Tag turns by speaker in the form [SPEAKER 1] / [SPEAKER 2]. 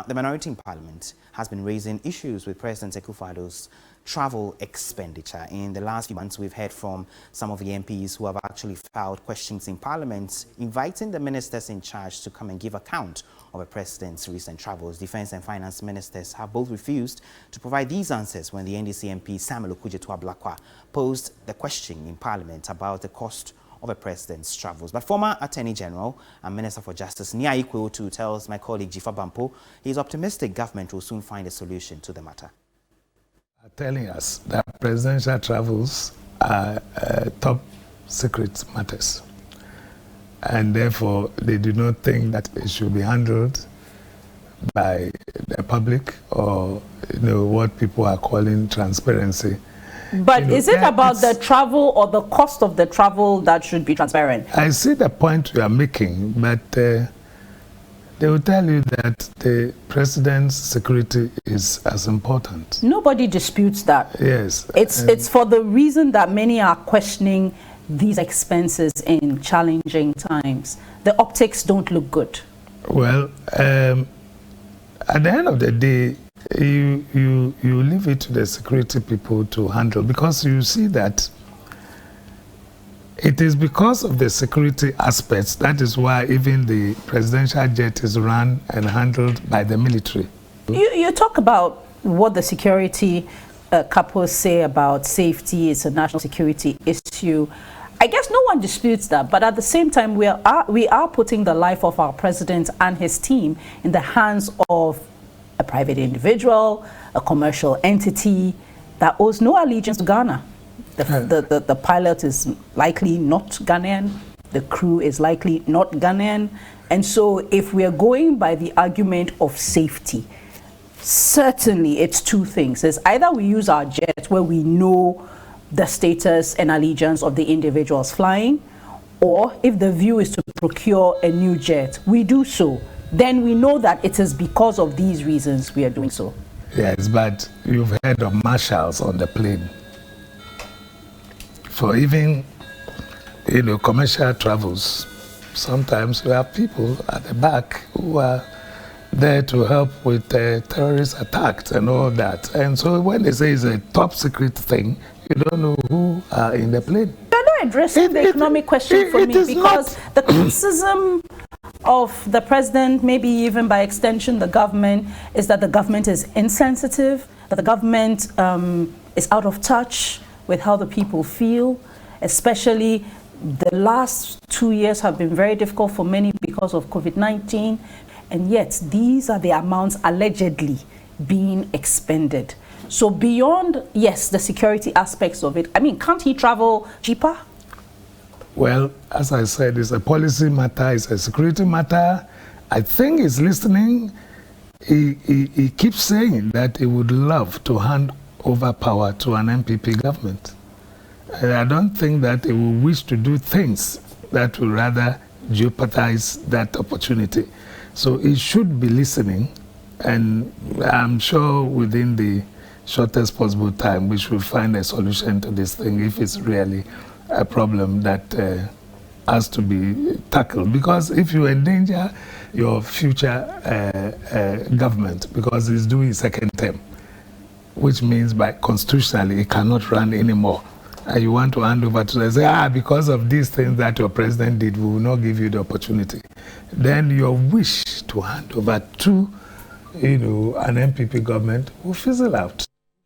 [SPEAKER 1] The minority in Parliament has been raising issues with President Akufo-Addo's travel expenditure. In the last few months, we've heard from some of the MPs who have actually filed questions in Parliament, inviting the ministers in charge to come and give account of the President's recent travels. Defence and Finance ministers have both refused to provide these answers when the NDC MP Samuel Okudzeto-Ablakwa posed the question in Parliament about the cost of a president's travels. But former Attorney General and Minister for Justice Ayikoi Otoo tells my colleague Jifa Bampo he is optimistic government will soon find a solution to the matter.
[SPEAKER 2] Telling us that presidential travels are top secret matters, and therefore they do not think that it should be handled by the public or what people are calling transparency.
[SPEAKER 3] But is it about the travel or the cost of the travel that should be transparent?
[SPEAKER 2] I see the point you are making, but they will tell you that the president's security is as important.
[SPEAKER 3] Nobody disputes that.
[SPEAKER 2] Yes.
[SPEAKER 3] It's for the reason that many are questioning these expenses in challenging times. The optics don't look good.
[SPEAKER 2] Well, at the end of the day, you leave it to the security people to handle, because you see that it is because of the security aspects that is why even the presidential jet is run and handled by the military.
[SPEAKER 3] You talk about what the security couples say about safety. It's a national security issue. I guess no one disputes that, but at the same time we are putting the life of our president and his team in the hands of a private individual, a commercial entity that owes no allegiance to Ghana. The pilot is likely not Ghanaian, the crew is likely not Ghanaian, and so if we are going by the argument of safety, certainly it's two things. It's either we use our jet where we know the status and allegiance of the individuals flying, or if the view is to procure a new jet, we do so. Then we know that it is because of these reasons we are doing so.
[SPEAKER 2] Yes, but you've heard of marshals on the plane. For even, commercial travels, sometimes you have people at the back who are there to help with terrorist attacks and all that. And so when they say it's a top secret thing, you don't know who are in the plane.
[SPEAKER 3] You're not addressing the economic question for me, because the criticism of the president, maybe even by extension the government, is that the government is insensitive, that the government is out of touch with how the people feel. Especially the last 2 years have been very difficult for many because of COVID-19, and yet these are the amounts allegedly being expended. So beyond, yes, the security aspects of it, I mean, can't he travel cheaper?
[SPEAKER 2] Well, as I said, it's a policy matter, it's a security matter. I think he's listening. He keeps saying that he would love to hand over power to an MPP government. And I don't think that he will wish to do things that will rather jeopardize that opportunity. So he should be listening, and I'm sure within the shortest possible time we should find a solution to this thing if it's really a problem that has to be tackled. Because if you endanger your future government because he's doing second term, which means by constitutionally it cannot run anymore, and you want to hand over to them, say, because of these things that your president did, we will not give you the opportunity. Then your wish to hand over to, an MPP government will fizzle out.